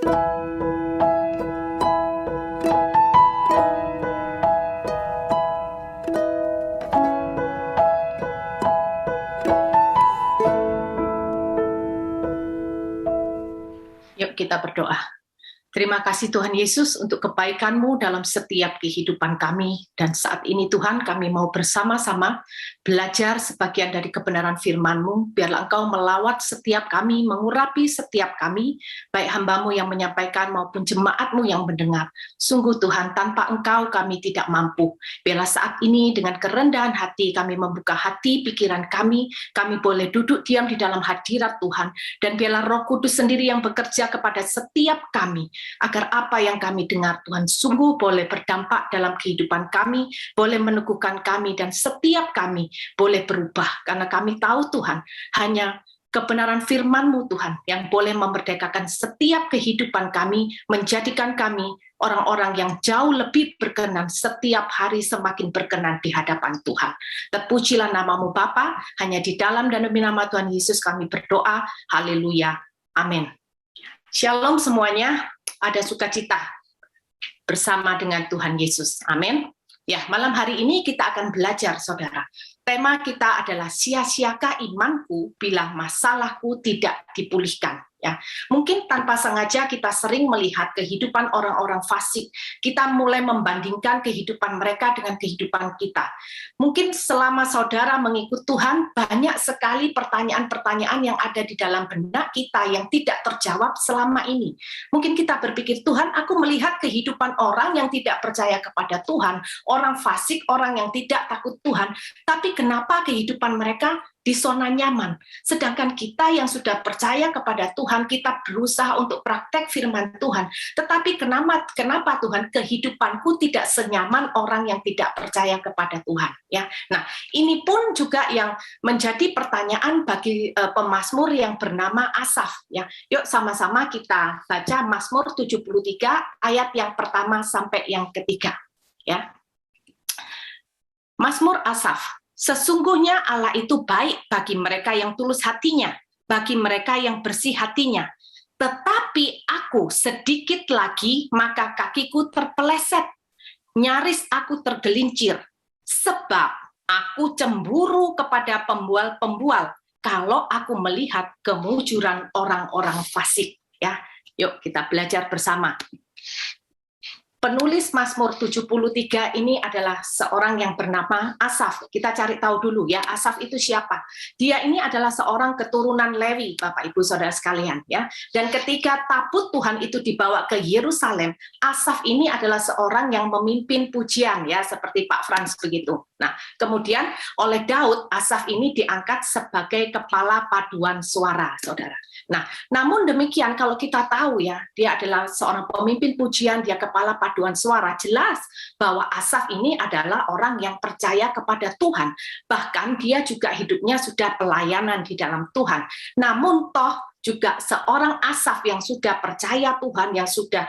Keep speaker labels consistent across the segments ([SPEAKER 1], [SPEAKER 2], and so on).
[SPEAKER 1] Yuk kita berdoa. Terima kasih Tuhan Yesus untuk kebaikan-Mu dalam setiap kehidupan kami. Dan saat ini Tuhan kami mau bersama-sama belajar sebagian dari kebenaran firman-Mu. Biarlah Engkau melawat setiap kami, mengurapi setiap kami, baik hamba-Mu yang menyampaikan maupun jemaat-Mu yang mendengar. Sungguh Tuhan, tanpa Engkau kami tidak mampu. Biarlah saat ini dengan kerendahan hati kami membuka hati, pikiran kami boleh duduk diam di dalam hadirat Tuhan. Dan biarlah Roh Kudus sendiri yang bekerja kepada setiap kami, agar apa yang kami dengar Tuhan sungguh boleh berdampak dalam kehidupan kami, boleh meneguhkan kami, dan setiap kami boleh berubah. Karena kami tahu Tuhan, hanya kebenaran firman-Mu Tuhan yang boleh memerdekakan setiap kehidupan kami, menjadikan kami orang-orang yang jauh lebih berkenan, setiap hari semakin berkenan di hadapan Tuhan. Terpujilah nama-Mu Bapa, hanya di dalam dan demi nama Tuhan Yesus kami berdoa. Haleluya. Amin. Shalom semuanya. Ada sukacita bersama dengan Tuhan Yesus. Amin. Ya, malam hari ini kita akan belajar, saudara. Tema kita adalah sia-siakah imanku bila masalahku tidak dipulihkan. Ya, mungkin tanpa sengaja kita sering melihat kehidupan orang-orang fasik. Kita mulai membandingkan kehidupan mereka dengan kehidupan kita. Mungkin selama saudara mengikut Tuhan, banyak sekali pertanyaan-pertanyaan yang ada di dalam benak kita yang tidak terjawab selama ini. Mungkin kita berpikir, Tuhan, aku melihat kehidupan orang yang tidak percaya kepada Tuhan, orang fasik, orang yang tidak takut Tuhan, tapi kenapa kehidupan mereka di zona nyaman? Sedangkan kita yang sudah percaya kepada Tuhan, kita berusaha untuk praktek firman Tuhan. Tetapi kenapa Tuhan kehidupanku tidak senyaman orang yang tidak percaya kepada Tuhan? Ya, nah ini pun juga yang menjadi pertanyaan bagi pemazmur yang bernama Asaf. Ya, yuk sama-sama kita baca Mazmur 73 ayat yang pertama sampai yang ketiga. Ya, Mazmur Asaf. Sesungguhnya Allah itu baik bagi mereka yang tulus hatinya, bagi mereka yang bersih hatinya. Tetapi aku sedikit lagi, maka kakiku terpeleset. Nyaris aku tergelincir, sebab aku cemburu kepada pembual-pembual kalau aku melihat kemujuran orang-orang fasik. Ya, yuk kita belajar bersama. Penulis Mazmur 73 ini adalah seorang yang bernama Asaf. Kita cari tahu dulu ya, Asaf itu siapa? Dia ini adalah seorang keturunan Lewi, Bapak Ibu Saudara sekalian ya. Dan ketika tabut Tuhan itu dibawa ke Yerusalem, Asaf ini adalah seorang yang memimpin pujian ya, seperti Pak Frans begitu. Nah, kemudian oleh Daud, Asaf ini diangkat sebagai kepala paduan suara, Saudara. Nah, namun demikian kalau kita tahu ya, dia adalah seorang pemimpin pujian, dia kepala paduan suara, jelas bahwa Asaf ini adalah orang yang percaya kepada Tuhan. Bahkan dia juga hidupnya sudah pelayanan di dalam Tuhan. Namun toh juga seorang Asaf yang sudah percaya Tuhan, yang sudah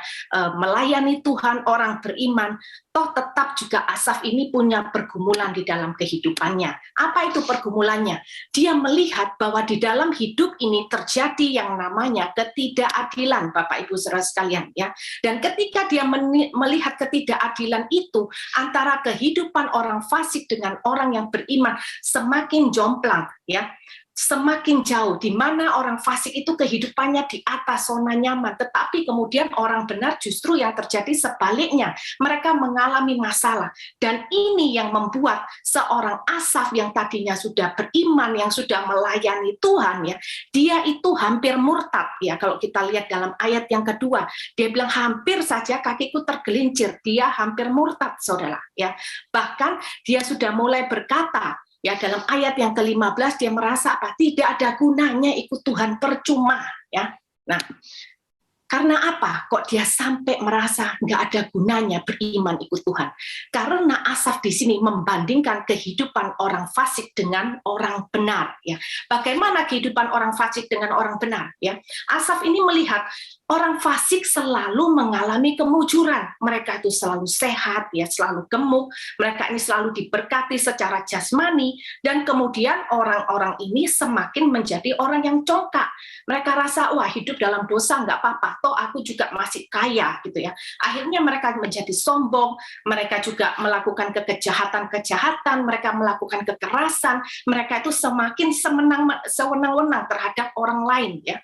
[SPEAKER 1] melayani Tuhan, orang beriman, toh tetap juga Asaf ini punya pergumulan di dalam kehidupannya. Apa itu pergumulannya? Dia melihat bahwa di dalam hidup ini terjadi yang namanya ketidakadilan, Bapak Ibu Saudara sekalian ya. Dan ketika dia melihat ketidakadilan itu antara kehidupan orang fasik dengan orang yang beriman semakin jomplang ya. Semakin jauh, di mana orang fasik itu kehidupannya di atas zona nyaman, tetapi kemudian orang benar justru yang terjadi sebaliknya, mereka mengalami masalah. Dan ini yang membuat seorang Asaf yang tadinya sudah beriman, yang sudah melayani Tuhan ya, dia itu hampir murtad ya. Kalau kita lihat dalam ayat yang kedua, dia bilang hampir saja kakiku tergelincir, dia hampir murtad, saudara ya. Bahkan dia sudah mulai berkata, ya dalam ayat yang ke-15 dia merasa apa? Tidak ada gunanya ikut Tuhan, percuma ya. Nah, karena apa? Kok dia sampai merasa nggak ada gunanya beriman ikut Tuhan? Karena Asaf di sini membandingkan kehidupan orang fasik dengan orang benar ya. Bagaimana kehidupan orang fasik dengan orang benar ya? Asaf ini melihat Orang fasik selalu mengalami kemujuran. Mereka itu selalu sehat, ya, selalu gemuk. Mereka ini selalu diberkati secara jasmani, dan kemudian orang-orang ini semakin menjadi orang yang congkak. Mereka rasa, wah, hidup dalam dosa nggak apa-apa, toh aku juga masih kaya, gitu ya. Akhirnya mereka menjadi sombong, mereka juga melakukan kejahatan-kejahatan, mereka melakukan kekerasan, mereka itu semakin sewenang-wenang terhadap orang lain, ya.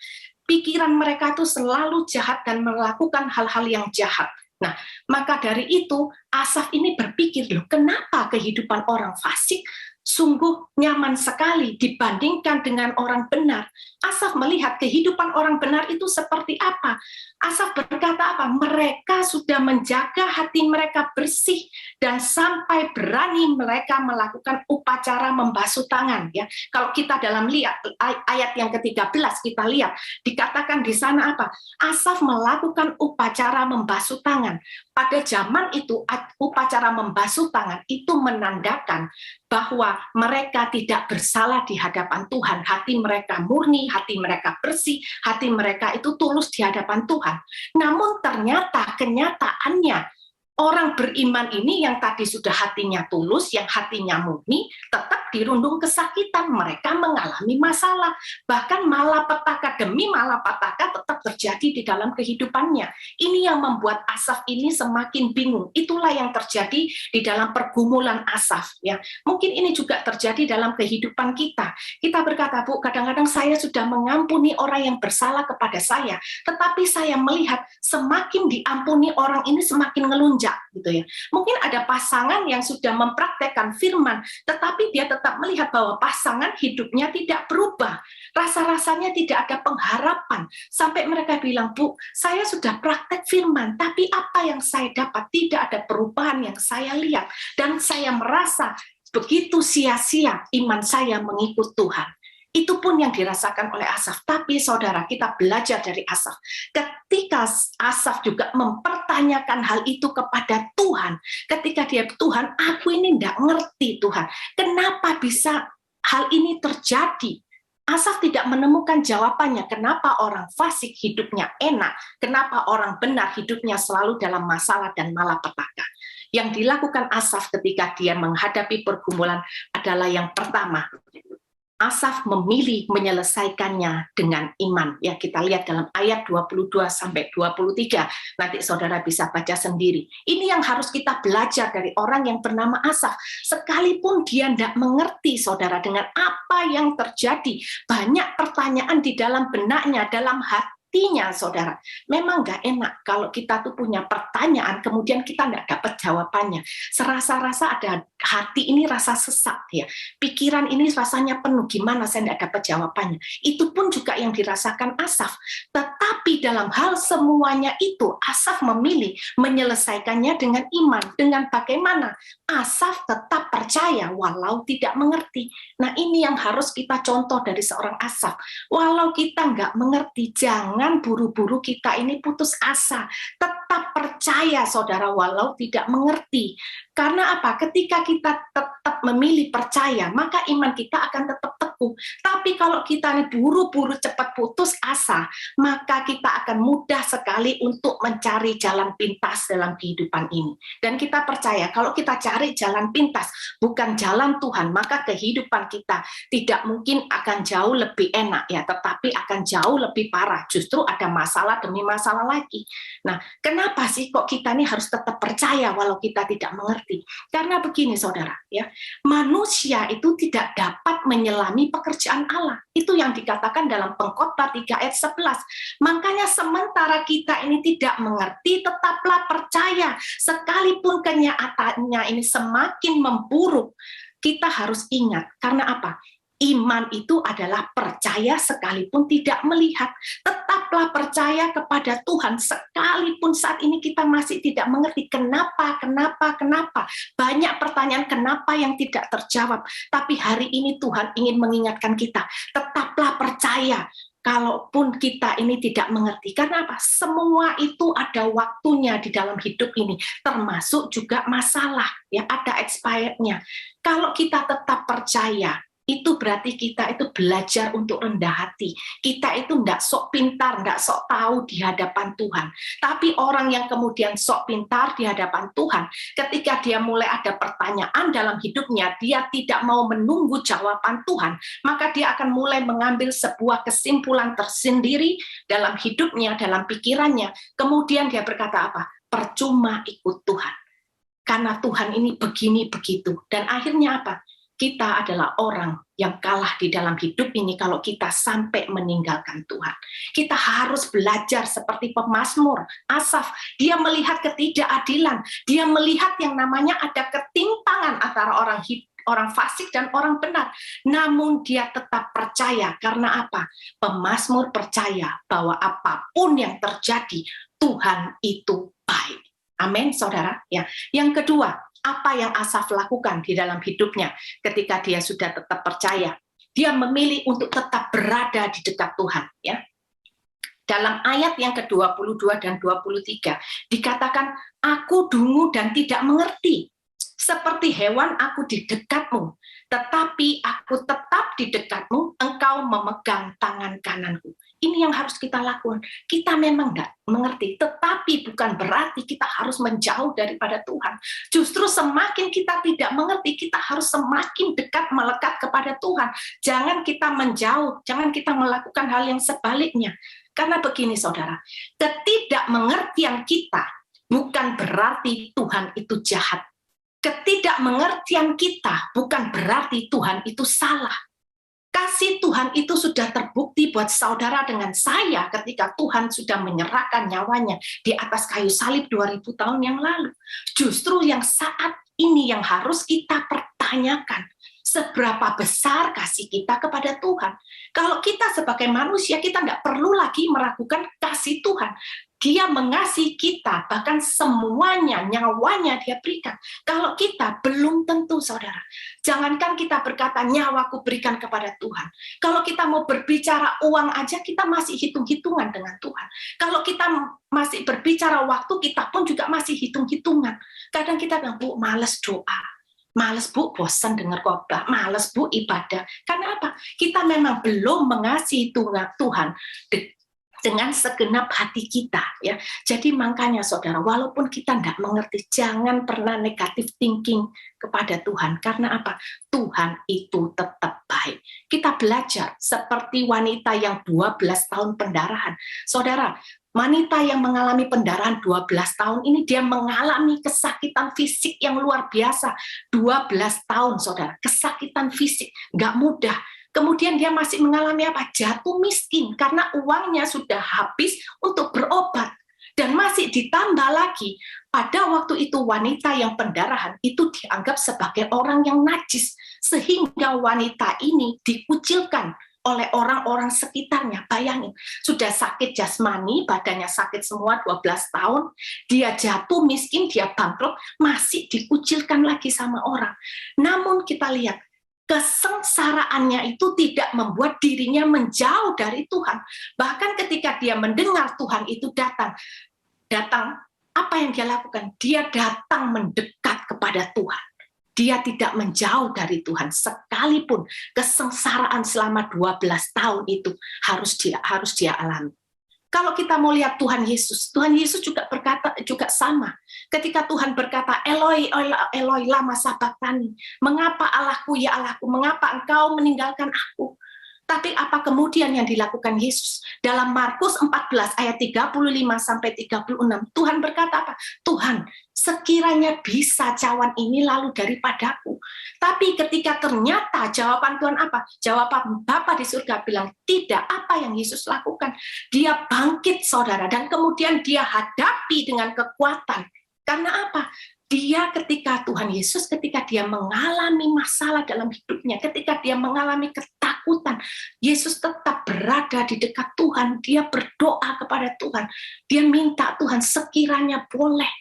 [SPEAKER 1] Pikiran mereka itu selalu jahat dan melakukan hal-hal yang jahat. Nah, maka dari itu Asaf ini berpikir, loh, kenapa kehidupan orang fasik sungguh nyaman sekali dibandingkan dengan orang benar. Asaf melihat kehidupan orang benar itu seperti apa. Asaf berkata apa? Mereka sudah menjaga hati mereka bersih dan sampai berani mereka melakukan upacara membasuh tangan. Ya, kalau kita dalam lihat ayat yang ke-13 kita lihat dikatakan di sana apa? Asaf melakukan upacara membasuh tangan. Pada zaman itu upacara membasuh tangan itu menandakan bahwa mereka tidak bersalah di hadapan Tuhan, hati mereka murni, hati mereka bersih, hati mereka itu tulus di hadapan Tuhan. Namun ternyata kenyataannya orang beriman ini yang tadi sudah hatinya tulus, yang hatinya murni, tetap dirundung kesakitan, mereka mengalami masalah, bahkan malapetaka demi malapetaka tetap terjadi di dalam kehidupannya. Ini yang membuat Asaf ini semakin bingung. Itulah yang terjadi di dalam pergumulan Asaf, ya. Mungkin ini juga terjadi dalam kehidupan kita. Kita berkata, Bu, kadang-kadang saya sudah mengampuni orang yang bersalah kepada saya, tetapi saya melihat semakin diampuni orang ini semakin ngelunjak, gitu ya. Mungkin ada pasangan yang sudah mempraktekkan firman, tetapi dia tetap melihat bahwa pasangan hidupnya tidak berubah. Rasa-rasanya tidak ada pengharapan. Sampai mereka bilang, Bu, saya sudah praktek firman, tapi apa yang saya dapat? Tidak ada perubahan yang saya lihat. Dan saya merasa begitu sia-sia iman saya mengikut Tuhan. Itu pun yang dirasakan oleh Asaf. Tapi saudara, kita belajar dari Asaf. Ketika Asaf juga mempertanyakan hal itu kepada Tuhan, ketika dia, Tuhan, aku ini tidak ngerti, Tuhan. Kenapa bisa hal ini terjadi? Asaf tidak menemukan jawabannya. Kenapa orang fasik hidupnya enak? Kenapa orang benar hidupnya selalu dalam masalah dan malapetaka? Yang dilakukan Asaf ketika dia menghadapi pergumulan adalah yang pertama, Asaf memilih menyelesaikannya dengan iman. Ya, kita lihat dalam ayat 22 sampai 23. Nanti saudara bisa baca sendiri. Ini yang harus kita belajar dari orang yang bernama Asaf. Sekalipun dia tidak mengerti, saudara, dengan apa yang terjadi, banyak pertanyaan di dalam benaknya, dalam hatinya, saudara. Memang nggak enak kalau kita tuh punya pertanyaan, kemudian kita nggak dapat jawabannya. Serasa-rasa ada hati ini rasa sesak, ya. Pikiran ini rasanya penuh, gimana saya nggak dapat jawabannya. Itu pun juga yang dirasakan Asaf. Tetapi dalam hal semuanya itu, Asaf memilih menyelesaikannya dengan iman. Dengan bagaimana? Asaf tetap percaya walau tidak mengerti. Nah, ini yang harus kita contoh dari seorang Asaf. Walau kita nggak mengerti, jangan buru-buru kita ini putus asa. Tetap percaya, saudara, walau tidak mengerti. Karena apa? Ketika kita tetap memilih percaya, maka iman kita akan tetap teguh. Tapi kalau kita ini buru-buru cepat putus asa, maka kita akan mudah sekali untuk mencari jalan pintas dalam kehidupan ini. Dan kita percaya kalau kita cari jalan pintas, bukan jalan Tuhan, maka kehidupan kita tidak mungkin akan jauh lebih enak, ya, tetapi akan jauh lebih parah. Justru ada masalah demi masalah lagi. Nah, kenapa sih kok kita ini harus tetap percaya walau kita tidak mengerti? Karena begini, saudara, ya, manusia itu tidak dapat menyelami pekerjaan Allah. Itu yang dikatakan dalam Pengkhotbah 3 ayat 11. Makanya sementara kita ini tidak mengerti, tetaplah percaya. Sekalipun kenyataannya ini semakin memburuk, kita harus ingat. Karena apa? Iman itu adalah percaya sekalipun tidak melihat. Tetaplah percaya kepada Tuhan sekalipun saat ini kita masih tidak mengerti kenapa. Banyak pertanyaan kenapa yang tidak terjawab. Tapi hari ini Tuhan ingin mengingatkan kita, tetaplah percaya. Kalaupun kita ini tidak mengerti, karena apa? Semua itu ada waktunya di dalam hidup ini, termasuk juga masalah, ya, ada expirednya. Kalau kita tetap percaya, itu berarti kita itu belajar untuk rendah hati. Kita itu enggak sok pintar, enggak sok tahu di hadapan Tuhan. Tapi orang yang kemudian sok pintar di hadapan Tuhan, ketika dia mulai ada pertanyaan dalam hidupnya, dia tidak mau menunggu jawaban Tuhan, maka dia akan mulai mengambil sebuah kesimpulan tersendiri dalam hidupnya, dalam pikirannya. Kemudian dia berkata apa? Percuma ikut Tuhan. Karena Tuhan ini begini begitu. Dan akhirnya apa? Kita adalah orang yang kalah di dalam hidup ini kalau kita sampai meninggalkan Tuhan. Kita harus belajar seperti pemazmur Asaf. Dia melihat ketidakadilan. Dia melihat yang namanya ada ketimpangan antara orang fasik dan orang benar. Namun dia tetap percaya. Karena apa? Pemazmur percaya bahwa apapun yang terjadi, Tuhan itu baik. Amin, saudara. Ya. Yang kedua, apa yang Asaf lakukan di dalam hidupnya ketika dia sudah tetap percaya? Dia memilih untuk tetap berada di dekat Tuhan. Ya. Dalam ayat yang ke-22 dan 23 dikatakan, aku dungu dan tidak mengerti. Seperti hewan aku di dekatmu, tetapi aku tetap di dekatmu, engkau memegang tangan kananku. Ini yang harus kita lakukan. Kita memang tidak mengerti, tetapi bukan berarti kita harus menjauh daripada Tuhan. Justru semakin kita tidak mengerti, kita harus semakin dekat melekat kepada Tuhan. Jangan kita menjauh, jangan kita melakukan hal yang sebaliknya. Karena begini saudara, ketidakmengertian kita bukan berarti Tuhan itu jahat. Ketidakmengertian kita bukan berarti Tuhan itu salah. Kasih Tuhan itu sudah terbukti buat saudara dengan saya ketika Tuhan sudah menyerahkan nyawanya di atas kayu salib 2000 tahun yang lalu. Justru yang saat ini yang harus kita pertanyakan, seberapa besar kasih kita kepada Tuhan. Kalau kita sebagai manusia, kita nggak perlu lagi meragukan kasih Tuhan. Dia mengasihi kita, bahkan semuanya, nyawanya dia berikan. Kalau kita belum tentu, saudara. Jangankan kita berkata, nyawaku berikan kepada Tuhan. Kalau kita mau berbicara uang aja, kita masih hitung-hitungan dengan Tuhan. Kalau kita masih berbicara waktu, kita pun juga masih hitung-hitungan. Kadang kita bilang, Bu, males doa. Males Bu, bosan dengar khotbah. Males Bu, ibadah. Karena apa? Kita memang belum mengasihi Tuhan dengan segenap hati kita, ya. Jadi makanya saudara, walaupun kita tidak mengerti, jangan pernah negatif thinking kepada Tuhan. Karena apa? Tuhan itu tetap baik. Kita belajar seperti wanita yang 12 tahun pendarahan. Saudara, wanita yang mengalami pendarahan 12 tahun ini, dia mengalami kesakitan fisik yang luar biasa. 12 tahun, saudara. Kesakitan fisik, nggak mudah. Kemudian dia masih mengalami apa? Jatuh miskin karena uangnya sudah habis untuk berobat. Dan masih ditambah lagi, pada waktu itu wanita yang pendarahan itu dianggap sebagai orang yang najis. Sehingga wanita ini dikucilkan oleh orang-orang sekitarnya. Bayangin, sudah sakit jasmani, badannya sakit semua 12 tahun, dia jatuh miskin, dia bangkrut, masih dikucilkan lagi sama orang. Namun kita lihat, kesengsaraannya itu tidak membuat dirinya menjauh dari Tuhan. Bahkan ketika dia mendengar Tuhan itu datang, apa yang dia lakukan? Dia datang mendekat kepada Tuhan. Dia tidak menjauh dari Tuhan, sekalipun kesengsaraan selama 12 tahun itu harus dia alami. Kalau kita mau lihat Tuhan Yesus juga berkata juga sama. Ketika Tuhan berkata, Eloi, Eloi, lama sabachthani, mengapa Allahku, ya Allahku, mengapa engkau meninggalkan aku? Tapi apa kemudian yang dilakukan Yesus? Dalam Markus 14 ayat 35-36, Tuhan berkata apa? Tuhan, sekiranya bisa cawan ini lalu daripadaku. Tapi ketika ternyata jawaban Tuhan apa? Jawaban Bapa di surga bilang, tidak. Apa yang Yesus lakukan? Dia bangkit, saudara, dan kemudian dia hadapi dengan kekuatan. Karena apa? Dia ketika dia mengalami masalah dalam hidupnya, ketika dia mengalami ketakutan, Yesus tetap berada di dekat Tuhan. Dia berdoa kepada Tuhan. Dia minta Tuhan sekiranya boleh.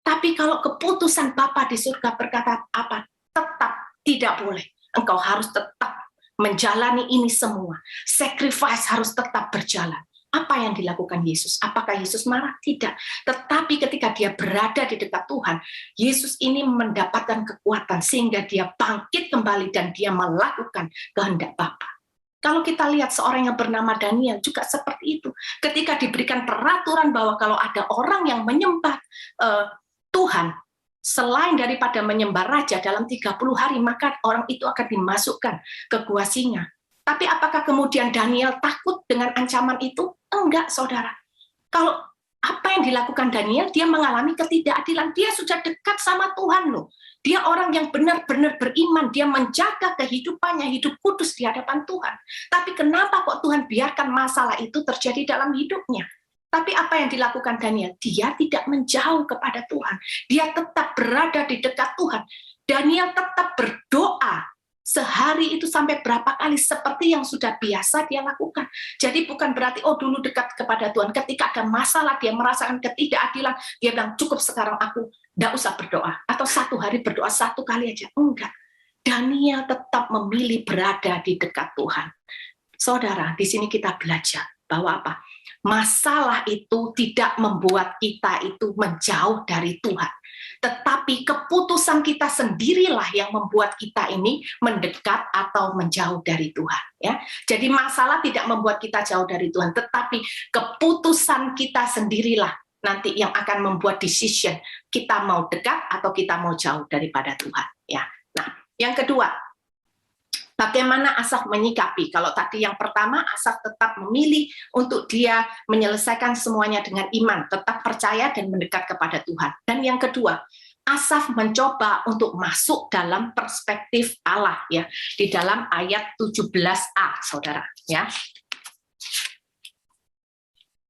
[SPEAKER 1] Tapi kalau keputusan Bapa di surga berkata apa? Tetap tidak boleh. Engkau harus tetap menjalani ini semua. Sacrifice harus tetap berjalan. Apa yang dilakukan Yesus? Apakah Yesus marah? Tidak. Tetapi ketika dia berada di dekat Tuhan, Yesus ini mendapatkan kekuatan sehingga dia bangkit kembali dan dia melakukan kehendak Bapa. Kalau kita lihat seorang yang bernama Daniel juga seperti itu. Ketika diberikan peraturan bahwa kalau ada orang yang menyembah Tuhan, selain daripada menyembah raja dalam 30 hari, maka orang itu akan dimasukkan ke gua singa. Tapi apakah kemudian Daniel takut dengan ancaman itu? Enggak, saudara. Kalau apa yang dilakukan Daniel, dia mengalami ketidakadilan. Dia sudah dekat sama Tuhan loh. Dia orang yang benar-benar beriman. Dia menjaga kehidupannya, hidup kudus di hadapan Tuhan. Tapi kenapa kok Tuhan biarkan masalah itu terjadi dalam hidupnya? Tapi apa yang dilakukan Daniel? Dia tidak menjauh kepada Tuhan. Dia tetap berada di dekat Tuhan. Daniel tetap berdoa. Sehari itu sampai berapa kali seperti yang sudah biasa dia lakukan. Jadi bukan berarti dulu dekat kepada Tuhan. Ketika ada masalah, dia merasakan ketidakadilan, dia bilang cukup sekarang aku tidak usah berdoa. Atau satu hari berdoa satu kali aja. Enggak. Daniel tetap memilih berada di dekat Tuhan. Saudara, di sini kita belajar bahwa apa? Masalah itu tidak membuat kita itu menjauh dari Tuhan. Tetapi keputusan kita sendirilah yang membuat kita ini mendekat atau menjauh dari Tuhan. Ya, jadi masalah tidak membuat kita jauh dari Tuhan, tetapi keputusan kita sendirilah nanti yang akan membuat decision kita mau dekat atau kita mau jauh daripada Tuhan. Ya, nah yang kedua, bagaimana Asaf menyikapi? Kalau tadi yang pertama, Asaf tetap memilih untuk dia menyelesaikan semuanya dengan iman, tetap percaya dan mendekat kepada Tuhan. Dan yang kedua, Asaf mencoba untuk masuk dalam perspektif Allah ya, di dalam ayat 17a, Saudara, ya.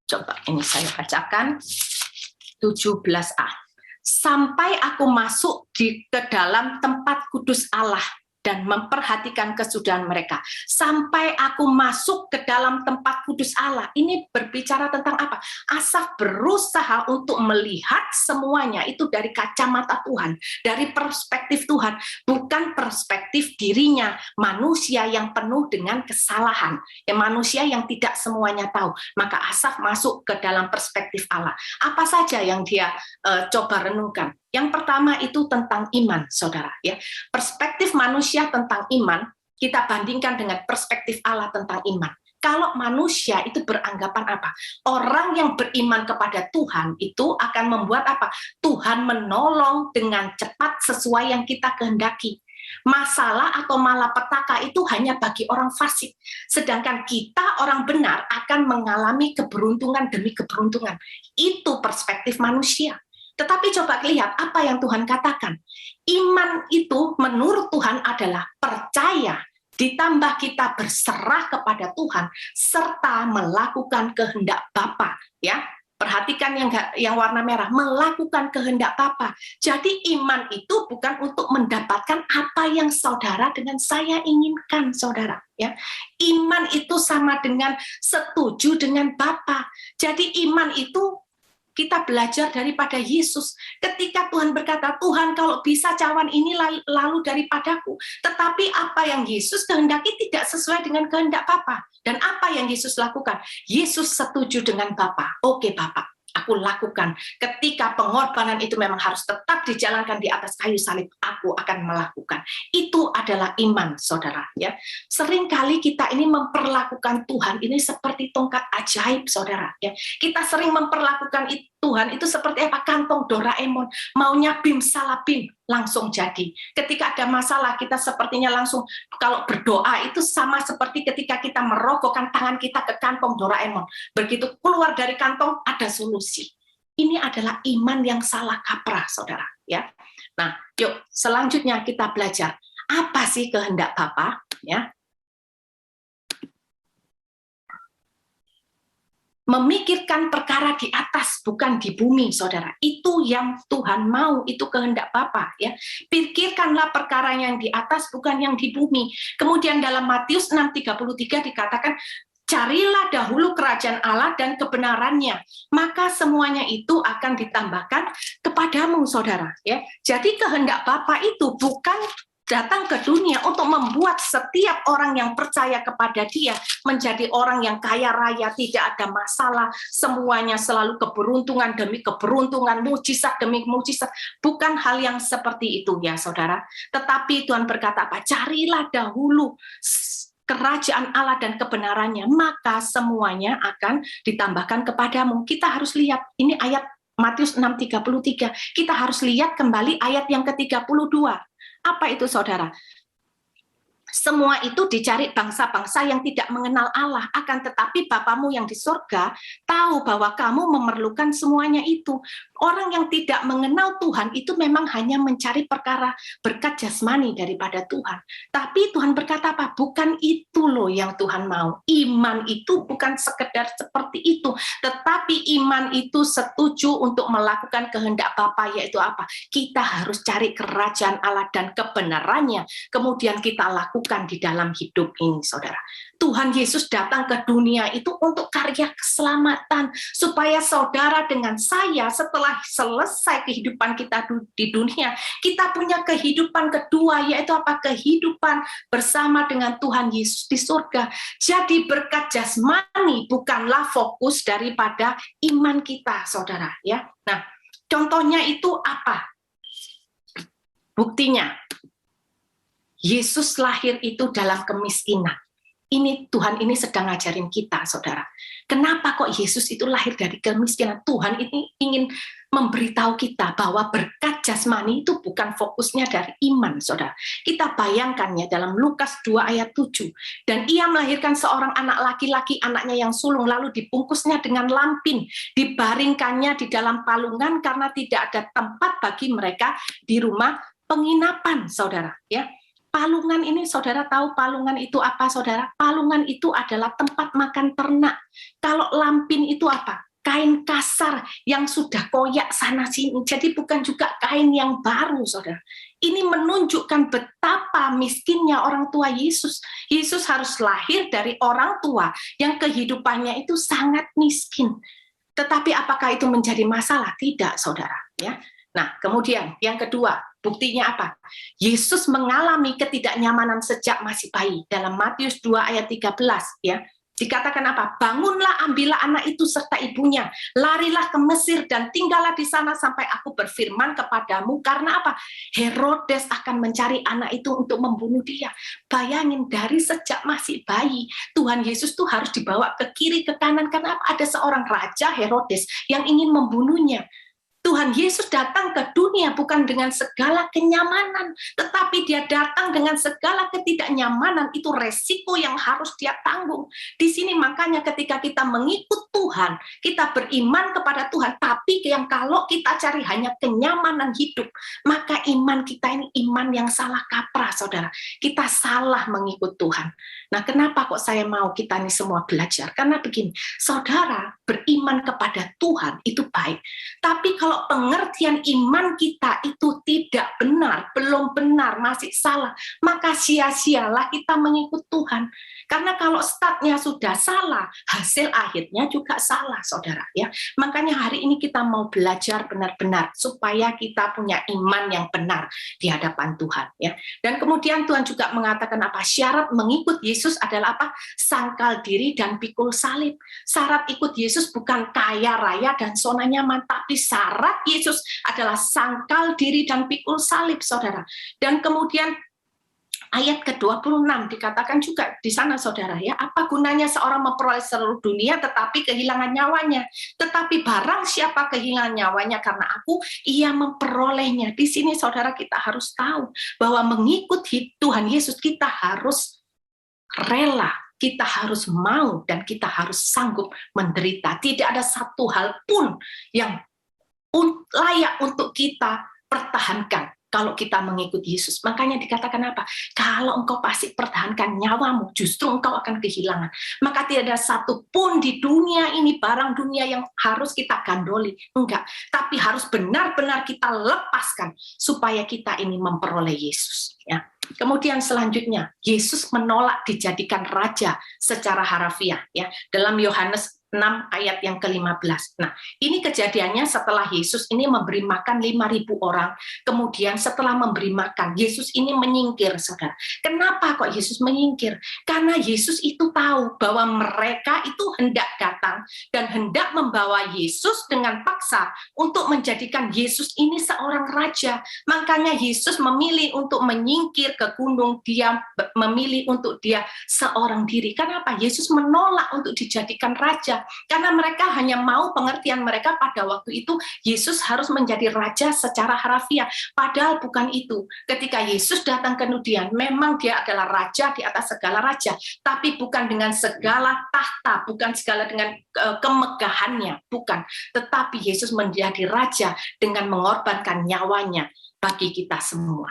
[SPEAKER 1] Coba ini saya bacakan 17a. Sampai aku masuk ke dalam tempat kudus Allah dan memperhatikan kesudahan mereka. Sampai aku masuk ke dalam tempat kudus Allah. Ini berbicara tentang apa? Asaf berusaha untuk melihat semuanya itu dari kacamata Tuhan, dari perspektif Tuhan, bukan perspektif dirinya, manusia yang penuh dengan kesalahan, ya, manusia yang tidak semuanya tahu. Maka Asaf masuk ke dalam perspektif Allah. Apa saja yang dia coba renungkan? Yang pertama itu tentang iman, saudara. Ya, perspektif manusia tentang iman kita bandingkan dengan perspektif Allah tentang iman. Kalau manusia itu beranggapan apa? Orang yang beriman kepada Tuhan itu akan membuat apa? Tuhan menolong dengan cepat sesuai yang kita kehendaki. Masalah atau malapetaka itu hanya bagi orang fasik. Sedangkan kita orang benar akan mengalami keberuntungan demi keberuntungan. Itu perspektif manusia. Tetapi coba lihat apa yang Tuhan katakan. Iman itu menurut Tuhan adalah percaya, ditambah kita berserah kepada Tuhan, serta melakukan kehendak Bapa. Ya, perhatikan yang warna merah, melakukan kehendak Bapa. Jadi iman itu bukan untuk mendapatkan apa yang saudara dengan saya inginkan, saudara. Ya, iman itu sama dengan setuju dengan Bapa. Jadi iman itu kita belajar daripada Yesus. Ketika Tuhan berkata, Tuhan kalau bisa cawan ini lalu daripadaku. Tetapi apa yang Yesus kehendaki tidak sesuai dengan kehendak Bapa. Dan apa yang Yesus lakukan? Yesus setuju dengan Bapa. Oke Bapa, aku lakukan. Ketika pengorbanan itu memang harus tetap dijalankan di atas kayu salib, aku akan melakukan. Itu adalah iman, saudara. Ya, seringkali kita ini memperlakukan Tuhan ini seperti tongkat ajaib, saudara. Ya, kita sering memperlakukan Tuhan itu seperti apa? Kantong Doraemon, maunya bim salah bim, langsung jadi. Ketika ada masalah, kita sepertinya langsung, kalau berdoa itu sama seperti ketika kita merokokkan tangan kita ke kantong Doraemon. Begitu keluar dari kantong, ada solusi. Ini adalah iman yang salah kaprah, saudara. Ya. Nah, yuk selanjutnya kita belajar. Apa sih kehendak Bapa? Ya. Memikirkan perkara di atas, bukan di bumi, saudara. Itu yang Tuhan mau, itu kehendak Bapa. Ya. Pikirkanlah perkara yang di atas, bukan yang di bumi. Kemudian dalam Matius 6:33 dikatakan, carilah dahulu kerajaan Allah dan kebenarannya, maka semuanya itu akan ditambahkan kepadamu, saudara. Ya. Jadi kehendak Bapa itu bukan datang ke dunia untuk membuat setiap orang yang percaya kepada Dia menjadi orang yang kaya raya, tidak ada masalah, semuanya selalu keberuntungan demi keberuntungan, mujizat demi mujizat. Bukan hal yang seperti itu ya saudara. Tetapi Tuhan berkata apa? Carilah dahulu kerajaan Allah dan kebenarannya, maka semuanya akan ditambahkan kepadamu. Kita harus lihat, ini ayat Matius 6:33. Kita harus lihat kembali ayat yang ke-32. Apa itu saudara? Semua itu dicari bangsa-bangsa yang tidak mengenal Allah, akan tetapi Bapamu yang di surga tahu bahwa kamu memerlukan semuanya itu. Orang yang tidak mengenal Tuhan itu memang hanya mencari perkara berkat jasmani daripada Tuhan. Tapi Tuhan berkata apa? Bukan itu loh yang Tuhan mau. Iman itu bukan sekedar seperti itu, tetapi iman itu setuju untuk melakukan kehendak Bapa, yaitu apa? Kita harus cari kerajaan Allah dan kebenarannya, kemudian kita lakukan di dalam hidup ini, saudara. Tuhan Yesus datang ke dunia itu untuk karya keselamatan, supaya saudara dengan saya setelah selesai kehidupan kita di dunia, kita punya kehidupan kedua, yaitu apa? Kehidupan bersama dengan Tuhan Yesus di surga. Jadi berkat jasmani bukanlah fokus daripada iman kita, saudara. Ya, nah contohnya itu apa? Buktinya, Yesus lahir itu dalam kemiskinan. Ini Tuhan ini sedang ngajarin kita, saudara. Kenapa kok Yesus itu lahir dari kemiskinan? Tuhan ini ingin memberitahu kita bahwa berkat jasmani itu bukan fokusnya dari iman, saudara. Kita bayangkannya dalam Lukas 2 ayat 7. Dan ia melahirkan seorang anak laki-laki, anaknya yang sulung, lalu dibungkusnya dengan lampin, dibaringkannya di dalam palungan karena tidak ada tempat bagi mereka di rumah penginapan, saudara. Ya. Palungan ini, saudara tahu palungan itu apa, saudara? Palungan itu adalah tempat makan ternak. Kalau lampin itu apa? Kain kasar yang sudah koyak sana-sini. Jadi bukan juga kain yang baru, saudara. Ini menunjukkan betapa miskinnya orang tua Yesus. Yesus harus lahir dari orang tua yang kehidupannya itu sangat miskin. Tetapi apakah itu menjadi masalah? Tidak, saudara. Ya. Nah, kemudian yang kedua, buktinya apa? Yesus mengalami ketidaknyamanan sejak masih bayi. Dalam Matius 2 ayat 13, ya. Dikatakan apa? Bangunlah, ambillah anak itu serta ibunya, larilah ke Mesir dan tinggallah di sana sampai aku berfirman kepadamu. Karena apa? Herodes akan mencari anak itu untuk membunuh dia. Bayangin, dari sejak masih bayi, Tuhan Yesus tuh harus dibawa ke kiri, ke kanan. Karena apa? Ada seorang raja Herodes yang ingin membunuhnya. Tuhan Yesus datang ke dunia bukan dengan segala kenyamanan, tetapi dia datang dengan segala ketidaknyamanan. Itu resiko yang harus dia tanggung. Di sini makanya ketika kita mengikut Tuhan, kita beriman kepada Tuhan, tapi yang kalau kita cari hanya kenyamanan hidup, maka iman kita ini iman yang salah kaprah, saudara. Kita salah mengikut Tuhan. Nah, kenapa kok saya mau kita ini semua belajar? Karena begini, saudara, beriman kepada Tuhan itu baik. Tapi kalau pengertian iman kita itu tidak benar, belum benar, masih salah, maka sia-sialah kita mengikut Tuhan. Karena kalau startnya sudah salah, hasil akhirnya juga salah, saudara. Ya, makanya hari ini kita mau belajar benar-benar supaya kita punya iman yang benar di hadapan Tuhan. Ya, dan kemudian Tuhan juga mengatakan apa? Syarat mengikut Yesus adalah apa? Sangkal diri dan pikul salib. Syarat ikut Yesus bukan kaya raya dan zona nyaman, tapi syarat Yesus adalah sangkal diri dan pikul salib, saudara. Dan kemudian ayat ke-26 dikatakan juga di sana, saudara, ya, apa gunanya seorang memperoleh seluruh dunia tetapi kehilangan nyawanya? Tetapi barang siapa kehilangan nyawanya karena aku, ia memperolehnya. Di sini, saudara, kita harus tahu bahwa mengikut Tuhan Yesus kita harus rela, kita harus mau, dan kita harus sanggup menderita. Tidak ada satu hal pun yang layak untuk kita pertahankan kalau kita mengikuti Yesus. Makanya dikatakan apa? Kalau engkau pasti pertahankan nyawamu, justru engkau akan kehilangan. Maka tidak ada satu pun di dunia ini, barang dunia yang harus kita gandoli. Enggak. Tapi harus benar-benar kita lepaskan supaya kita ini memperoleh Yesus. Ya. Kemudian selanjutnya, Yesus menolak dijadikan raja secara harafiah. Ya. Dalam Yohanes 6 ayat yang ke-15. Nah, ini kejadiannya setelah Yesus ini memberi makan 5.000 orang. Kemudian setelah memberi makan, Yesus ini menyingkir, saudara. Kenapa kok Yesus menyingkir? Karena Yesus itu tahu bahwa mereka itu hendak datang dan hendak membawa Yesus dengan paksa untuk menjadikan Yesus ini seorang raja. Makanya Yesus memilih untuk menyingkir ke gunung, dia memilih untuk dia seorang diri. Kenapa? Yesus menolak untuk dijadikan raja. Karena mereka hanya mau, pengertian mereka pada waktu itu Yesus harus menjadi raja secara harafiah. Padahal bukan itu. Ketika Yesus datang kemudian, memang dia adalah raja di atas segala raja, tapi bukan dengan segala tahta, bukan segala dengan kemegahannya, bukan. Tetapi Yesus menjadi raja dengan mengorbankan nyawanya bagi kita semua.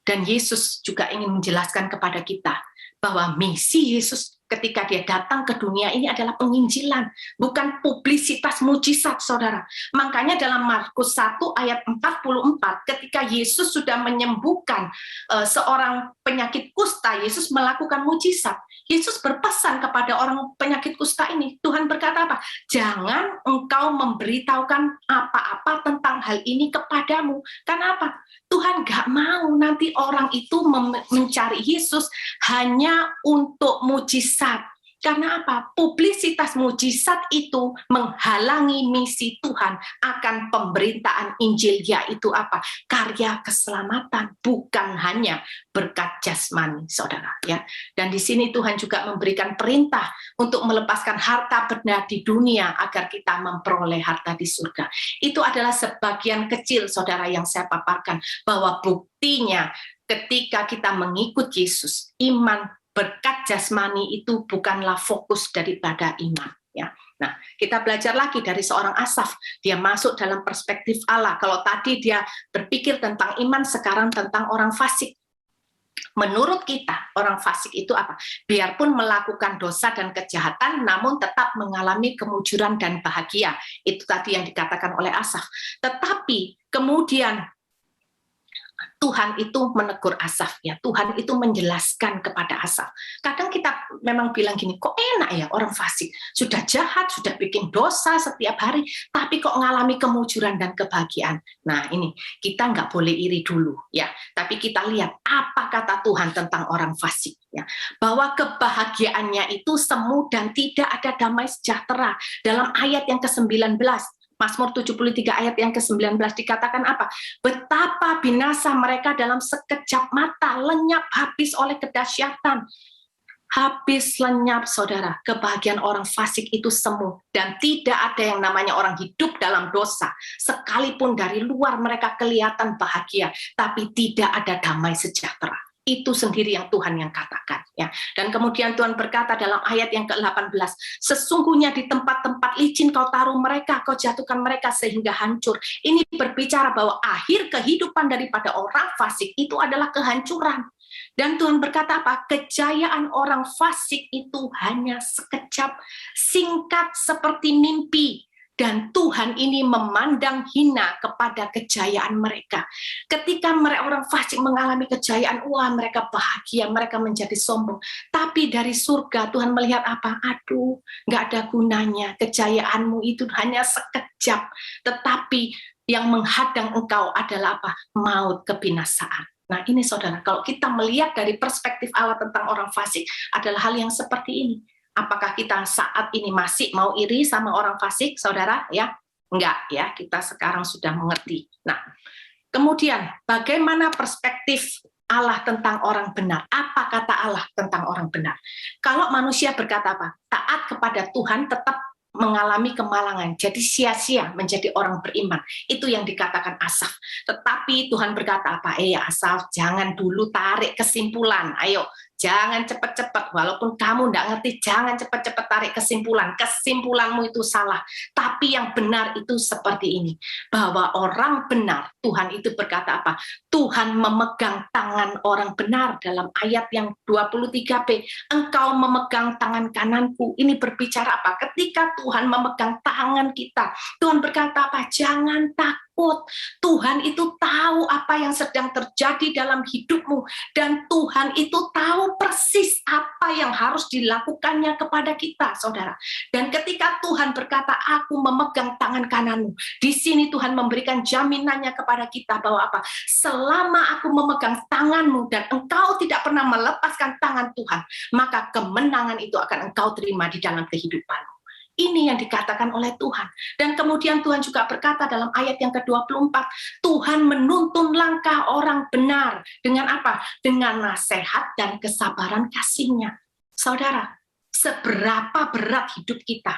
[SPEAKER 1] Dan Yesus juga ingin menjelaskan kepada kita bahwa misi Yesus ketika dia datang ke dunia ini adalah penginjilan, bukan publisitas mujizat, saudara. Makanya dalam Markus 1 ayat 44, ketika Yesus sudah menyembuhkan seorang penyakit kusta, Yesus melakukan mujizat. Yesus berpesan kepada orang penyakit kusta ini, Tuhan berkata apa? Jangan engkau memberitahukan apa-apa tentang hal ini kepadamu. Kenapa? Tuhan gak mau nanti orang itu mencari Yesus hanya untuk mujizat. Karena apa? Publisitas mujizat itu menghalangi misi Tuhan akan pemberitaan Injil, yaitu apa? Karya keselamatan, bukan hanya berkat jasmani, saudara. Ya. Dan di sini Tuhan juga memberikan perintah untuk melepaskan harta benda di dunia agar kita memperoleh harta di surga. Itu adalah sebagian kecil, saudara, yang saya paparkan, bahwa buktinya ketika kita mengikut Yesus, iman berkat jasmani itu bukanlah fokus daripada iman. Ya. Nah, kita belajar lagi dari seorang Asaf. Dia masuk dalam perspektif Allah. Kalau tadi dia berpikir tentang iman, sekarang tentang orang fasik. Menurut kita, orang fasik itu apa? Biarpun melakukan dosa dan kejahatan, namun tetap mengalami kemujuran dan bahagia. Itu tadi yang dikatakan oleh Asaf. Tetapi kemudian Tuhan itu menegur Asaf, ya. Tuhan itu menjelaskan kepada Asaf. Kadang kita memang bilang gini, kok enak ya orang fasik, sudah jahat, sudah bikin dosa setiap hari, tapi kok ngalami kemujuran dan kebahagiaan. Nah ini, kita nggak boleh iri dulu, ya. Tapi kita lihat apa kata Tuhan tentang orang fasik, ya. Bahwa kebahagiaannya itu semu dan tidak ada damai sejahtera. Dalam ayat yang ke-19, Mazmur 73 ayat yang ke-19 dikatakan apa? Betapa binasa mereka dalam sekejap mata, lenyap habis oleh kedahsyatan. Habis lenyap, saudara. Kebahagiaan orang fasik itu semu. Dan tidak ada yang namanya orang hidup dalam dosa. Sekalipun dari luar mereka kelihatan bahagia, tapi tidak ada damai sejahtera. Itu sendiri yang Tuhan yang katakan, ya. Dan kemudian Tuhan berkata dalam ayat yang ke-18, sesungguhnya di tempat-tempat licin kau taruh mereka, kau jatuhkan mereka sehingga hancur. Ini berbicara bahwa akhir kehidupan daripada orang fasik itu adalah kehancuran. Dan Tuhan berkata apa? Kejayaan orang fasik itu hanya sekejap, singkat seperti mimpi. Dan Tuhan ini memandang hina kepada kejayaan mereka. Ketika mereka orang fasik mengalami kejayaan, wah mereka bahagia, mereka menjadi sombong. Tapi dari surga Tuhan melihat apa? Aduh, nggak ada gunanya. Kejayaanmu itu hanya sekejap. Tetapi yang menghadang engkau adalah apa? Maut, kebinasaan. Nah ini saudara, kalau kita melihat dari perspektif Allah tentang orang fasik, adalah hal yang seperti ini. Apakah kita saat ini masih mau iri sama orang fasik, saudara? Ya, enggak ya. Kita sekarang sudah mengerti. Nah, kemudian bagaimana perspektif Allah tentang orang benar? Apa kata Allah tentang orang benar? Kalau manusia berkata apa? Taat kepada Tuhan tetap mengalami kemalangan, jadi sia-sia menjadi orang beriman. Itu yang dikatakan Asaf. Tetapi Tuhan berkata apa? Asaf, jangan dulu tarik kesimpulan. Ayo, jangan cepat-cepat, walaupun kamu nggak ngerti, jangan cepat-cepat tarik kesimpulan. Kesimpulanmu itu salah. Tapi yang benar itu seperti ini, bahwa orang benar, Tuhan itu berkata apa? Tuhan memegang tangan orang benar dalam ayat yang 23b. Engkau memegang tangan kananku. Ini berbicara apa? Ketika Tuhan memegang tangan kita, Tuhan berkata apa? Jangan takut. takut. Tuhan itu tahu apa yang sedang terjadi dalam hidupmu, dan Tuhan itu tahu persis apa yang harus dilakukannya kepada kita, saudara. Dan ketika Tuhan berkata, aku memegang tangan kananmu, di sini Tuhan memberikan jaminannya kepada kita bahwa apa? Selama aku memegang tanganmu dan engkau tidak pernah melepaskan tangan Tuhan, maka kemenangan itu akan engkau terima di dalam kehidupanmu. Ini yang dikatakan oleh Tuhan. Dan kemudian Tuhan juga berkata dalam ayat yang ke-24, Tuhan menuntun langkah orang benar. Dengan apa? Dengan nasihat dan kesabaran kasih-Nya. Saudara, seberapa berat hidup kita,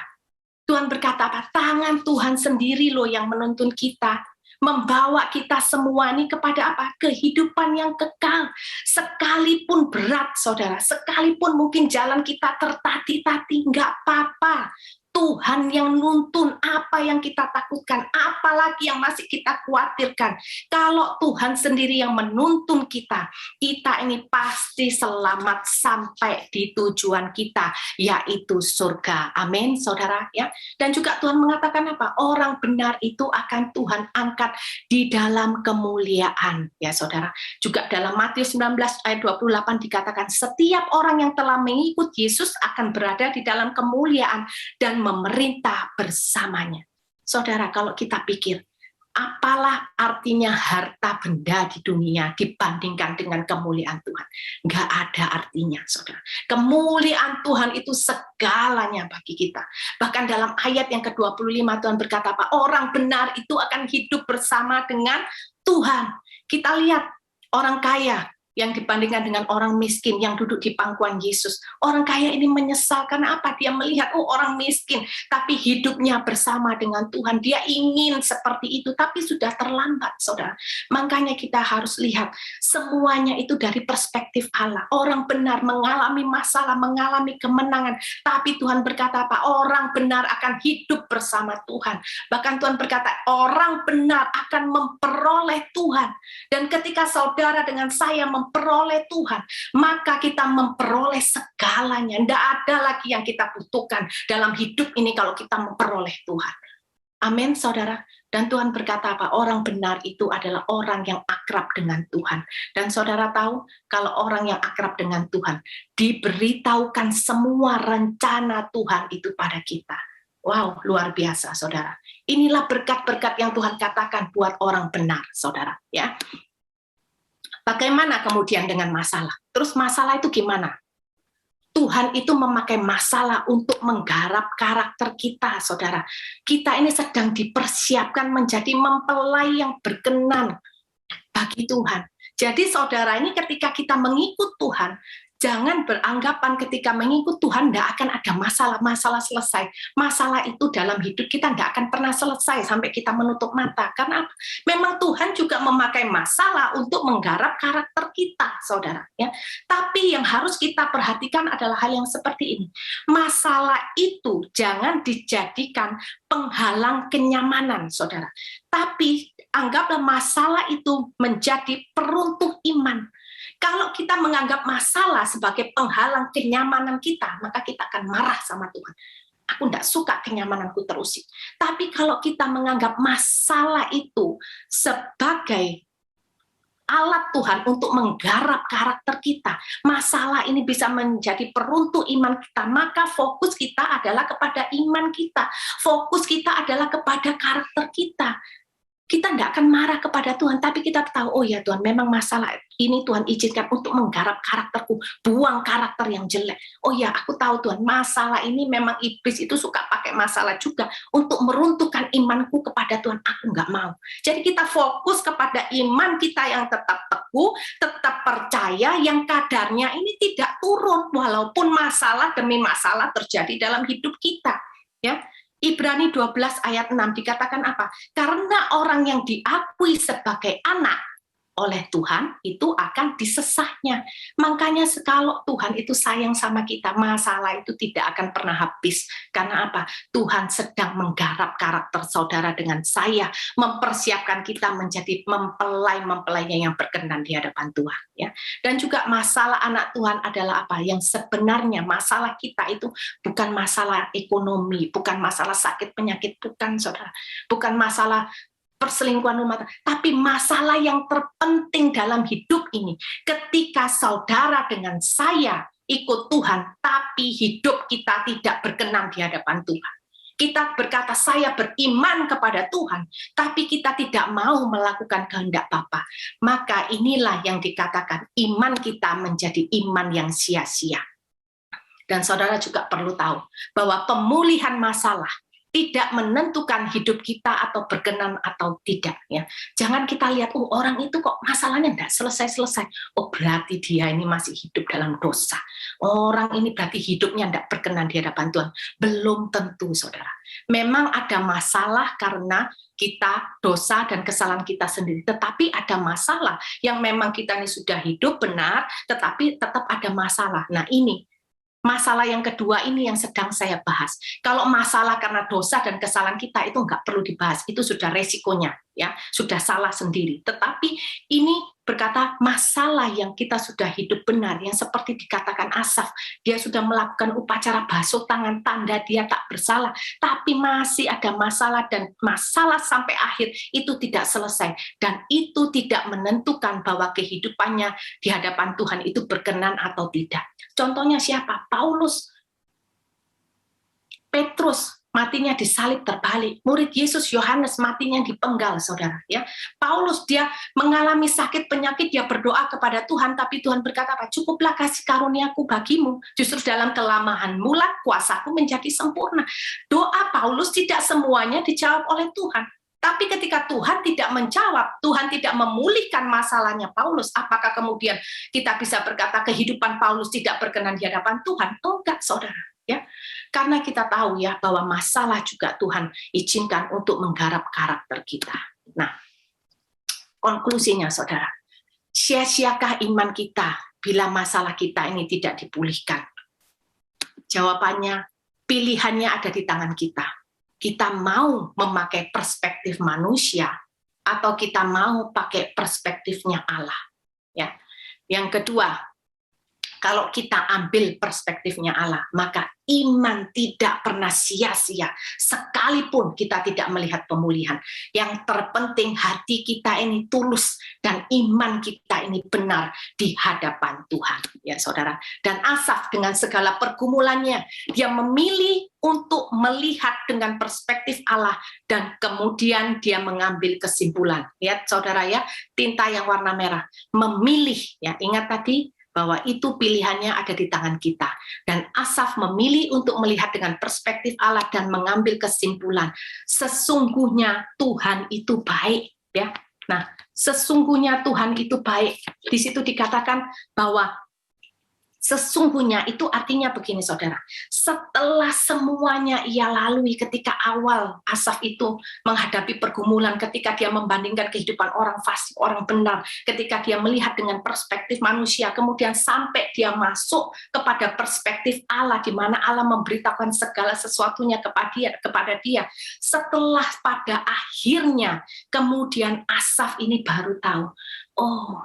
[SPEAKER 1] Tuhan berkata apa? Tangan Tuhan sendiri loh yang menuntun kita, membawa kita semua ini kepada apa? Kehidupan yang kekal. Sekalipun berat, saudara, sekalipun mungkin jalan kita tertati-tati, nggak apa-apa. Tuhan yang nuntun apa yang kita takutkan, apalagi yang masih kita khawatirkan. Kalau Tuhan sendiri yang menuntun kita, kita ini pasti selamat sampai di tujuan kita, yaitu surga. Amin, saudara. Ya. Dan juga Tuhan mengatakan apa? Orang benar itu akan Tuhan angkat di dalam kemuliaan. Ya, saudara. Juga dalam Matius 19 ayat 28 dikatakan, setiap orang yang telah mengikut Yesus akan berada di dalam kemuliaan dan memerintah bersamanya. Saudara, kalau kita pikir, apalah artinya harta benda di dunia dibandingkan dengan kemuliaan Tuhan? Nggak ada artinya, saudara. Kemuliaan Tuhan itu segalanya bagi kita. Bahkan dalam ayat yang ke-25 Tuhan berkata apa? Orang benar itu akan hidup bersama dengan Tuhan. Kita lihat orang kaya yang dibandingkan dengan orang miskin yang duduk di pangkuan Yesus. Orang kaya ini menyesal karena apa? Dia melihat, oh orang miskin, tapi hidupnya bersama dengan Tuhan. Dia ingin seperti itu, tapi sudah terlambat, saudara. Makanya kita harus lihat, semuanya itu dari perspektif Allah. Orang benar mengalami masalah, mengalami kemenangan, tapi Tuhan berkata apa? Orang benar akan hidup bersama Tuhan. Bahkan Tuhan berkata, orang benar akan memperoleh Tuhan. Dan ketika saudara dengan saya memperoleh Tuhan, maka kita memperoleh segalanya. Tidak ada lagi yang kita butuhkan dalam hidup ini kalau kita memperoleh Tuhan. Amin, saudara. Dan Tuhan berkata apa? Orang benar itu adalah orang yang akrab dengan Tuhan. Dan saudara tahu, kalau orang yang akrab dengan Tuhan, diberitahukan semua rencana Tuhan itu pada kita. Wow, luar biasa, saudara. Inilah berkat-berkat yang Tuhan katakan buat orang benar, saudara. Ya. Bagaimana kemudian dengan masalah? Terus masalah itu gimana? Tuhan itu memakai masalah untuk menggarap karakter kita, saudara. Kita ini sedang dipersiapkan menjadi mempelai yang berkenan bagi Tuhan. Jadi saudara ini ketika kita mengikut Tuhan, jangan beranggapan ketika mengikut Tuhan tidak akan ada masalah selesai. Masalah itu dalam hidup kita tidak akan pernah selesai sampai kita menutup mata. Karena memang Tuhan juga memakai masalah untuk menggarap karakter kita, saudara. Ya. Tapi yang harus kita perhatikan adalah hal yang seperti ini. Masalah itu jangan dijadikan penghalang kenyamanan, saudara. Tapi anggaplah masalah itu menjadi peruntuk iman. Kalau kita menganggap masalah sebagai penghalang kenyamanan kita, maka kita akan marah sama Tuhan. Aku tidak suka kenyamananku terusik. Tapi kalau kita menganggap masalah itu sebagai alat Tuhan untuk menggarap karakter kita, masalah ini bisa menjadi peruntuk iman kita, maka fokus kita adalah kepada iman kita. Fokus kita adalah kepada karakter kita. Kita tidak akan marah kepada Tuhan, tapi kita tahu, oh ya Tuhan, memang masalah ini Tuhan izinkan untuk menggarap karakterku, buang karakter yang jelek. Oh ya, aku tahu Tuhan, masalah ini memang iblis itu suka pakai masalah juga untuk meruntuhkan imanku kepada Tuhan. Aku nggak mau. Jadi kita fokus kepada iman kita yang tetap teguh, tetap percaya, yang kadarnya ini tidak turun, walaupun masalah demi masalah terjadi dalam hidup kita. Ya. Ibrani 12 ayat 6 dikatakan apa? Karena orang yang diakui sebagai anak oleh Tuhan itu akan disesahnya. Makanya kalau Tuhan itu sayang sama kita, masalah itu tidak akan pernah habis. Karena apa? Tuhan sedang menggarap karakter saudara dengan saya, mempersiapkan kita menjadi mempelai-mempelainya yang berkenan di hadapan Tuhan. Ya. Dan juga masalah anak Tuhan adalah apa? Yang sebenarnya masalah kita itu bukan masalah ekonomi, bukan masalah sakit penyakit, bukan saudara. Bukan masalah perselingkuhan rumah tangga. Tapi masalah yang terpenting dalam hidup ini, ketika saudara dengan saya ikut Tuhan, tapi hidup kita tidak berkenan di hadapan Tuhan. Kita berkata, saya beriman kepada Tuhan, tapi kita tidak mau melakukan kehendak Bapa. Maka inilah yang dikatakan iman kita menjadi iman yang sia-sia. Dan saudara juga perlu tahu bahwa pemulihan masalah tidak menentukan hidup kita atau berkenan atau tidak. Ya, jangan kita lihat, orang itu kok masalahnya tidak selesai-selesai. Berarti dia ini masih hidup dalam dosa. Orang ini berarti hidupnya tidak berkenan di hadapan Tuhan. Belum tentu, saudara. Memang ada masalah karena kita dosa dan kesalahan kita sendiri. Tetapi ada masalah yang memang kita ini sudah hidup benar, tetapi tetap ada masalah. Nah ini, masalah yang kedua ini yang sedang saya bahas. Kalau masalah karena dosa dan kesalahan kita itu nggak perlu dibahas, itu sudah resikonya, ya, sudah salah sendiri. Tetapi ini berkata masalah yang kita sudah hidup benar, yang seperti dikatakan Asaf, dia sudah melakukan upacara basuh tangan, tanda dia tak bersalah, tapi masih ada masalah dan masalah sampai akhir itu tidak selesai, dan itu tidak menentukan bahwa kehidupannya di hadapan Tuhan itu berkenan atau tidak. Contohnya siapa? Paulus, Petrus matinya disalib terbalik, murid Yesus Yohanes matinya dipenggal, saudara. Ya, Paulus dia mengalami sakit penyakit, dia berdoa kepada Tuhan, tapi Tuhan berkata apa? Cukuplah kasih karuniaku bagimu, justru dalam kelamahanmu lah kuasaku menjadi sempurna. Doa Paulus tidak semuanya dijawab oleh Tuhan. Tapi ketika Tuhan tidak menjawab, Tuhan tidak memulihkan masalahnya Paulus, apakah kemudian kita bisa berkata kehidupan Paulus tidak berkenan di hadapan Tuhan? Oh, enggak, saudara. Ya, karena kita tahu ya bahwa masalah juga Tuhan izinkan untuk menggarap karakter kita. Nah, konklusinya, saudara, sia-siakah iman kita bila masalah kita ini tidak dipulihkan? Jawabannya, pilihannya ada di tangan kita. Kita mau memakai perspektif manusia atau kita mau pakai perspektifnya Allah. Ya. Yang kedua, kalau kita ambil perspektifnya Allah, maka iman tidak pernah sia-sia, sekalipun kita tidak melihat pemulihan. Yang terpenting hati kita ini tulus dan iman kita ini benar di hadapan Tuhan, ya saudara. Dan Asaf dengan segala pergumulannya, dia memilih untuk melihat dengan perspektif Allah dan kemudian dia mengambil kesimpulan. Ya saudara ya, tinta yang warna merah, memilih, ya ingat tadi, bahwa itu pilihannya ada di tangan kita. Dan Asaf memilih untuk melihat dengan perspektif Allah dan mengambil kesimpulan. Sesungguhnya Tuhan itu baik. Ya. Nah, sesungguhnya Tuhan itu baik. Di situ dikatakan bahwa sesungguhnya itu artinya begini, saudara. Setelah semuanya ia lalui ketika awal Asaf itu menghadapi pergumulan, ketika dia membandingkan kehidupan orang fasik, orang benar, ketika dia melihat dengan perspektif manusia, kemudian sampai dia masuk kepada perspektif Allah, di mana Allah memberitakan segala sesuatunya kepada dia. Setelah pada akhirnya, kemudian Asaf ini baru tahu, oh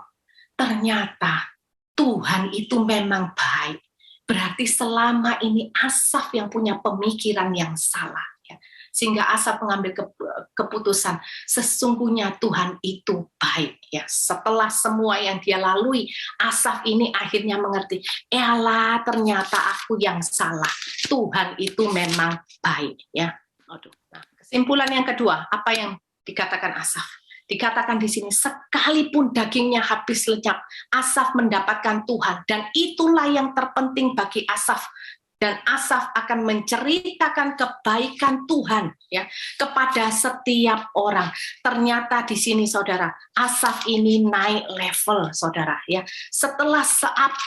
[SPEAKER 1] ternyata Tuhan itu memang baik. Berarti selama ini Asaf yang punya pemikiran yang salah. Ya. Sehingga Asaf mengambil keputusan, sesungguhnya Tuhan itu baik. Ya. Setelah semua yang dia lalui, Asaf ini akhirnya mengerti, elah ternyata aku yang salah. Tuhan itu memang baik. Ya. Nah, kesimpulan yang kedua, apa yang dikatakan Asaf? Dikatakan di sini, sekalipun dagingnya habis lenyap, Asaf mendapatkan Tuhan, dan itulah yang terpenting bagi Asaf. Dan Asaf akan menceritakan kebaikan Tuhan ya kepada setiap orang. Ternyata di sini, saudara, Asaf ini naik level, saudara ya. Setelah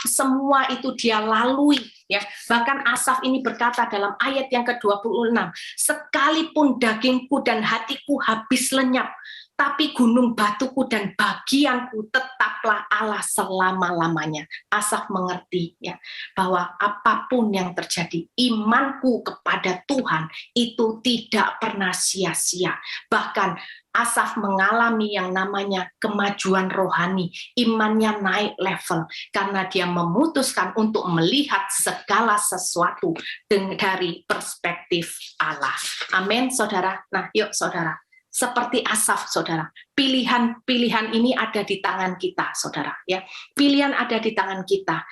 [SPEAKER 1] semua itu dia lalui ya, bahkan Asaf ini berkata dalam ayat yang ke-26, sekalipun dagingku dan hatiku habis lenyap, tapi gunung batuku dan bagianku tetaplah Allah selama-lamanya. Asaf mengerti ya bahwa apapun yang terjadi, imanku kepada Tuhan itu tidak pernah sia-sia. Bahkan Asaf mengalami yang namanya kemajuan rohani, imannya naik level karena dia memutuskan untuk melihat segala sesuatu dari perspektif Allah. Amin, saudara. Nah, yuk saudara, Seperti Asaf, saudara. Pilihan ini ada di tangan kita, saudara. Ya, pilihan ada di tangan kita.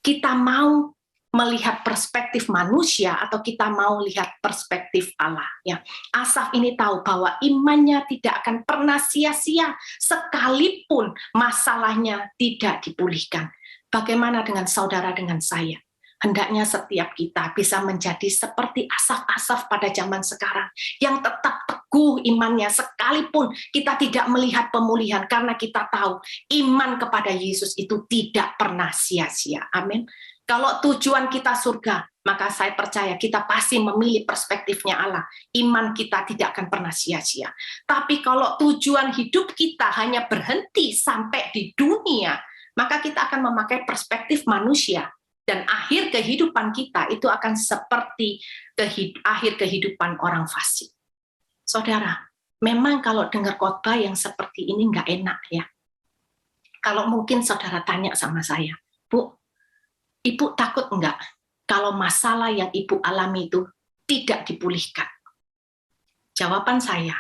[SPEAKER 1] Kita mau melihat perspektif manusia atau kita mau lihat perspektif Allah. Ya, Asaf ini tahu bahwa imannya tidak akan pernah sia-sia sekalipun masalahnya tidak dipulihkan. Bagaimana dengan saudara, dengan saya? Hendaknya setiap kita bisa menjadi seperti Asaf-Asaf pada zaman sekarang yang tetap teguh imannya sekalipun kita tidak melihat pemulihan, karena kita tahu iman kepada Yesus itu tidak pernah sia-sia. Amin. Kalau tujuan kita surga, maka saya percaya kita pasti memilih perspektifnya Allah. Iman kita tidak akan pernah sia-sia. Tapi kalau tujuan hidup kita hanya berhenti sampai di dunia, maka kita akan memakai perspektif manusia. Dan akhir kehidupan kita itu akan seperti akhir kehidupan orang fasik. Saudara, memang kalau dengar khotbah yang seperti ini nggak enak ya. Kalau mungkin saudara tanya sama saya, Bu, Ibu takut enggak kalau masalah yang Ibu alami itu tidak dipulihkan? Jawaban saya,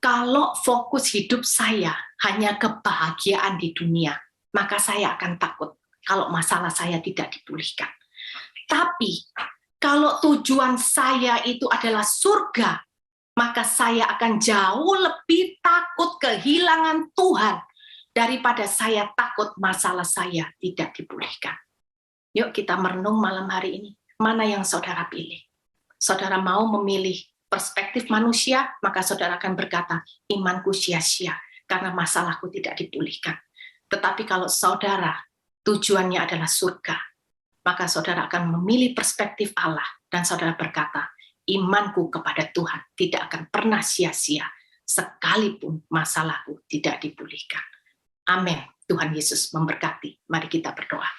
[SPEAKER 1] kalau fokus hidup saya hanya kebahagiaan di dunia, maka saya akan takut kalau masalah saya tidak dipulihkan. Tapi kalau tujuan saya itu adalah surga, maka saya akan jauh lebih takut kehilangan Tuhan daripada saya takut masalah saya tidak dipulihkan. Yuk kita merenung malam hari ini. Mana yang saudara pilih? Saudara mau memilih perspektif manusia, maka saudara akan berkata, imanku sia-sia karena masalahku tidak dipulihkan. Tetapi kalau saudara tujuannya adalah surga, maka saudara akan memilih perspektif Allah dan saudara berkata, imanku kepada Tuhan tidak akan pernah sia-sia sekalipun masalahku tidak dipulihkan. Amin. Tuhan Yesus memberkati. Mari kita berdoa.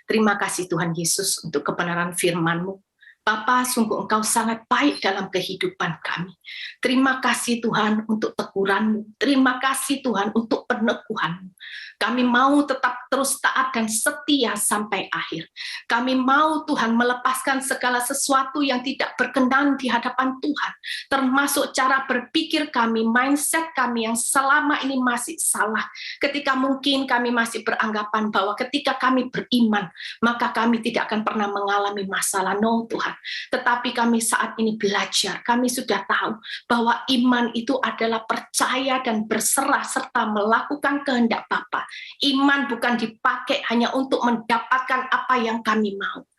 [SPEAKER 1] Terima kasih Tuhan Yesus untuk kebenaran firman-Mu. Bapa, sungguh Engkau sangat baik dalam kehidupan kami. Terima kasih Tuhan untuk teguran-Mu. Terima kasih Tuhan untuk peneguhan-Mu. Kami mau tetap terus taat dan setia sampai akhir. Kami mau Tuhan melepaskan segala sesuatu yang tidak berkenan di hadapan Tuhan. Termasuk cara berpikir kami, mindset kami yang selama ini masih salah. Ketika mungkin kami masih beranggapan bahwa ketika kami beriman, maka kami tidak akan pernah mengalami masalah. No Tuhan. Tetapi kami saat ini belajar, kami sudah tahu bahwa iman itu adalah percaya dan berserah serta melakukan kehendak Bapa. Iman bukan dipakai hanya untuk mendapatkan apa yang kami mau.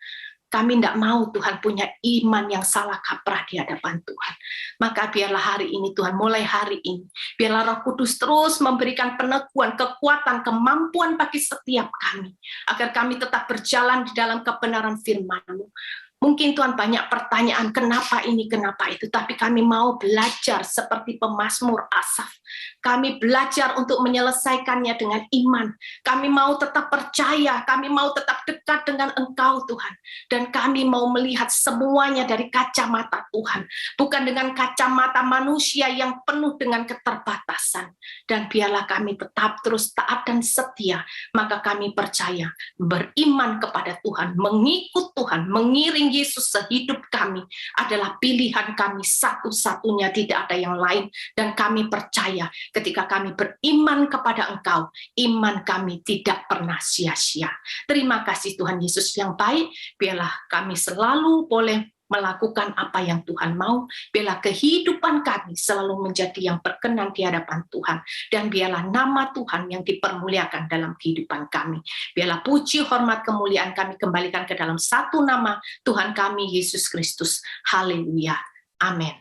[SPEAKER 1] Kami tidak mau Tuhan punya iman yang salah kaprah di hadapan Tuhan. Maka biarlah hari ini Tuhan, mulai hari ini, biarlah Roh Kudus terus memberikan peneguhan, kekuatan, kemampuan bagi setiap kami, agar kami tetap berjalan di dalam kebenaran firman-Mu. Mungkin Tuhan banyak pertanyaan, kenapa ini, kenapa itu, tapi kami mau belajar seperti pemazmur Asaf. Kami belajar untuk menyelesaikannya dengan iman. Kami mau tetap percaya, kami mau tetap dekat dengan Engkau Tuhan. Dan kami mau melihat semuanya dari kacamata Tuhan, bukan dengan kacamata manusia yang penuh dengan keterbatasan. Dan biarlah kami tetap terus taat dan setia, maka kami percaya, beriman kepada Tuhan, mengikut Tuhan, mengiring Yesus sehidup kami adalah pilihan kami satu-satunya, tidak ada yang lain. Dan kami percaya ketika kami beriman kepada Engkau, iman kami tidak pernah sia-sia. Terima kasih Tuhan Yesus yang baik, biarlah kami selalu boleh melakukan apa yang Tuhan mau, biarlah kehidupan kami selalu menjadi yang berkenan di hadapan Tuhan, dan biarlah nama Tuhan yang dipermuliakan dalam kehidupan kami. Biarlah puji, hormat, kemuliaan kami kembalikan ke dalam satu nama Tuhan kami, Yesus Kristus. Haleluya. Amin.